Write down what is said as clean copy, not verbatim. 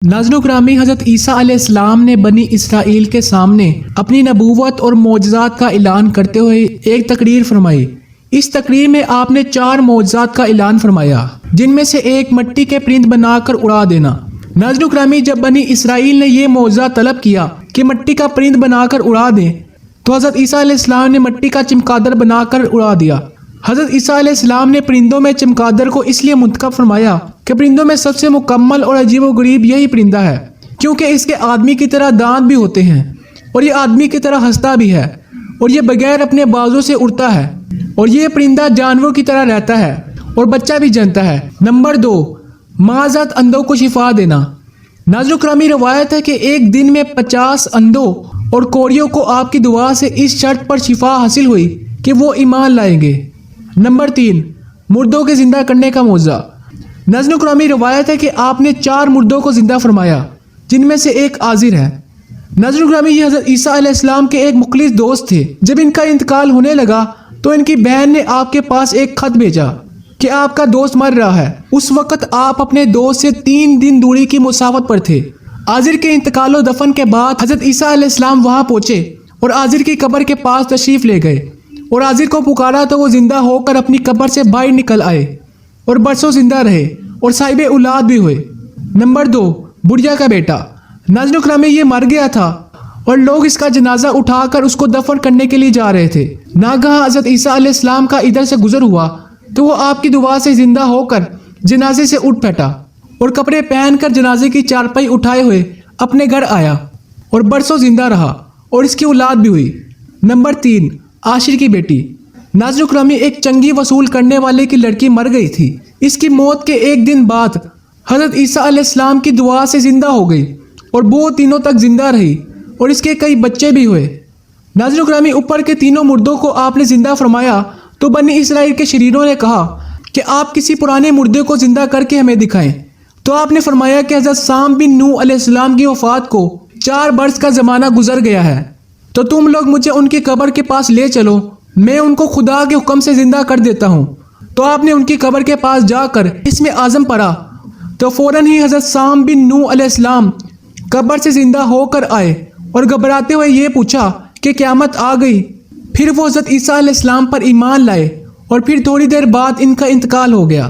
नाज़रीन ग्रामी, हज़रत ईसा अलैहिस्सलाम ने बनी इसराइल के सामने अपनी नबूवत और मोजज़ात का ऐलान करते हुए एक तकरीर फरमाई। इस तकरीर में आपने 4 मोजज़ात का ऐलान फरमाया, जिनमें से एक मिट्टी के परिंद बनाकर उड़ा देना। नाज़रीन ग्रामी, जब बनी इसराइल ने ये मोजज़ा तलब किया कि मिट्टी का परिंद बनाकर उड़ा दें, तो हज़रत ईसा अलैहिस्सलाम ने मिट्टी का चमगादड़ बनाकर उड़ा दिया। हज़रत ईसा अलैहिस्सलाम ने परिंदों में चमगादड़ को इसलिए मुंतखब फरमाया कि परिंदों में सबसे मुकम्मल और अजीबोगरीब यही परिंदा है, क्योंकि इसके आदमी की तरह दांत भी होते हैं और ये आदमी की तरह हंसता भी है और ये बगैर अपने बाजों से उड़ता है और ये परिंदा जानवरों की तरह रहता है और बच्चा भी जनता है। नंबर 2, माज़ात अंधों को शिफा देना। नाज़रीन करामी, रवायत है कि एक दिन में 50 अंधों और कोरियों को आपकी दुआ से इस शर्त पर शिफा हासिल हुई कि वो ईमान लाएंगे। नंबर 3, मुर्दों के जिंदा करने का मौज़ा। नाज़रीन करामी, रवायत है कि आपने 4 मुर्दों को जिंदा फरमाया, जिनमें से एक आजिर है। नाज़रीन करामी, ये हज़रत ईसा अलैहिस्सलाम के एक मुखलिस दोस्त थे। जब इनका इंतकाल होने लगा तो इनकी बहन ने आपके पास एक खत भेजा कि आपका दोस्त मर रहा है। उस वक़्त आप अपने दोस्त से 3 दिन दूरी की मुसाफत पर थे। आजिर के इंतकाल और दफन के बाद हज़रत ईसा अलैहिस्सलाम वहाँ पहुँचे और आजिर की कब्र के पास तशरीफ़ ले गए और आजिर को पुकारा तो वो जिंदा होकर अपनी कब्र से बाहर निकल आए और बरसों जिंदा रहे और साहिब औलाद भी हुए। नंबर 2, बुढ़िया का बेटा। नाज़रीन करामी, ये मर गया था और लोग इसका जनाजा उठाकर उसको दफन करने के लिए जा रहे थे। नागहा हज़रत ईसा अलैहिस्सलाम का इधर से गुजर हुआ तो वो आपकी दुआ से जिंदा होकर जनाजे से उठ बैठा और कपड़े पहनकर जनाजे की चारपाई उठाए हुए अपने घर आया और बरसों जिंदा रहा और इसकी औलाद भी हुई। नंबर 3, आशिर की बेटी। नाज़रीन करामी, एक चंगी वसूल करने वाले की लड़की मर गई थी। इसकी मौत के एक दिन बाद हज़रत ईसा अलैहिस्सलाम की दुआ से जिंदा हो गई और वो दिनों तक जिंदा रही और इसके कई बच्चे भी हुए। नाज़रीन करामी, ऊपर के तीनों मुर्दों को आपने जिंदा फरमाया तो बनी इसराइल के शरीरों ने कहा कि आप किसी पुराने मुर्दे को जिंदा करके हमें दिखाएं। तो आपने फरमाया कि हज़रत साम बिन नूह अलैहिस्सलाम की वफ़ात को 4 बरस का ज़माना गुजर गया है, तो तुम लोग मुझे उनकी कब्र के पास ले चलो, मैं उनको खुदा के हुक्म से जिंदा कर देता हूँ। तो आपने उनकी कब्र के पास जाकर इसमें आज़म पढ़ा तो फ़ौरन ही हज़रत साम बिन नूह अलैहिस्सलाम कब्र से जिंदा होकर आए और घबराते हुए ये पूछा कि क़यामत आ गई। फिर वो हज़रत ईसा अलैहिस्सलाम पर ईमान लाए और फिर थोड़ी देर बाद इनका इंतकाल हो गया।